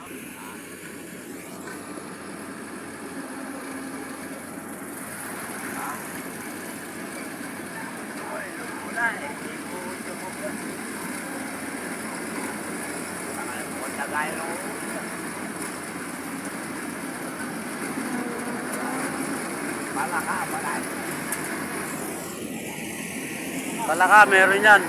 Wala eh. Palaka, meron yan.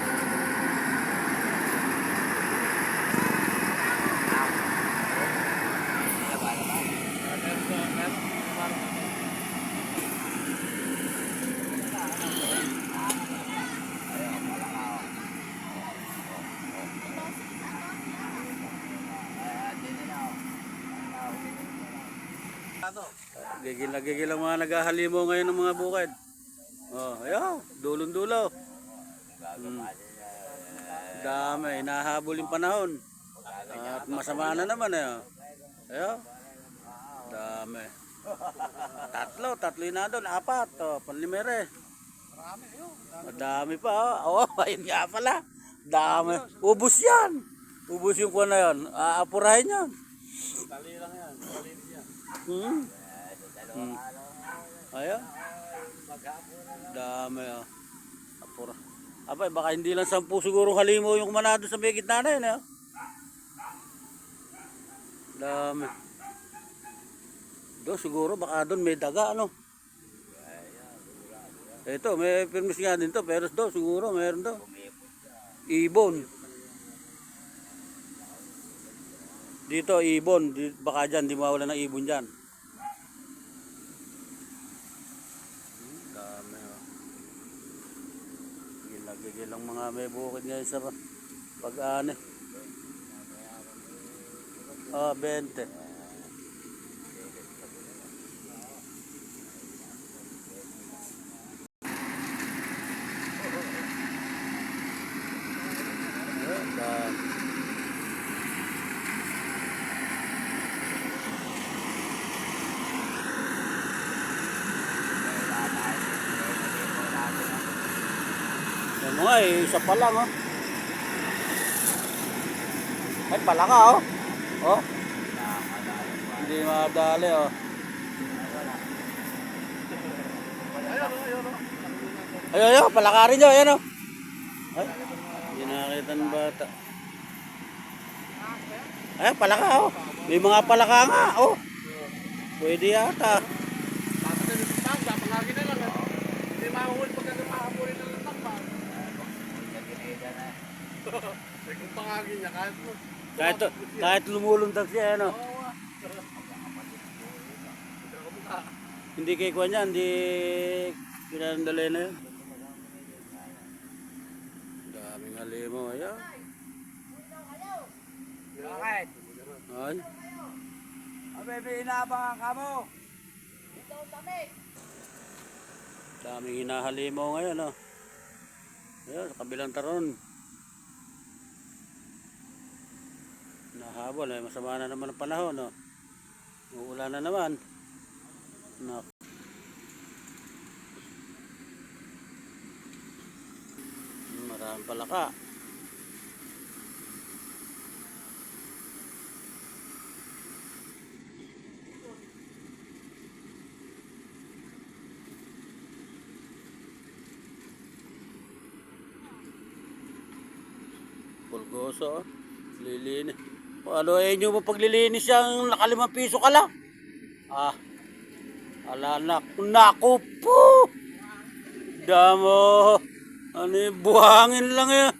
Gigil ang mga naghahalimo ngayon ng mga bukid. Oh, ayaw, dulong-dulo. Dami, nahabol yung panahon. At masama na naman eh. Ayaw, dami. Tatlo yun na doon, 4. Oh, panlimere. Madami pa. Oh, ayun nga pala. Dami. Ubus yan. Ubus yung kuha na yun. Aapurahin yan. Tali lang yan. Malinis yan. Ayan. Dami oh. Apura. Abay, baka hindi lang 10 siguro halimo yung kumanado sa may gitna na yun eh. Dami. Doon siguro baka doon may daga ano. Ito may permis nga din to pero doon siguro mayroon doon. Ibon. Dito ibon, baka dyan, di mawala ng ibon dyan. Dami oh. Gigil ang mga may bukid ngayon sa pag-ani. 20. Yan nga eh, isa pa lang oh. Ay palaka oh. Oh. Hindi madali oh. Ayun, palaka rin nyo, ayan oh. Ay, hindi nakakita ng bata. Ay, palaka oh. May mga palaka nga oh. Pwede yata. Hindi mahuhul pagka mahapurin ng tambang. Kung pangagin niya, Kahit lumulundag siya ano. Hindi kay kuha niya, hindi kinandali na yun. Daming halimo, ayan. Bakit? Ay. Bebe, inaabangan ka mo. Daming hinahalimo ngayon oh. Ayan, sa kabilang taron. Nahabol eh, masama na naman ang panahon oh. Uulan na naman. Nak. Maraming palaka. Pulgoso, lilinis. Ano eh nyo mo paglilinis yung naka 5 piso ka lang? Ala naku po! Damo, ano yung buhangin lang yan.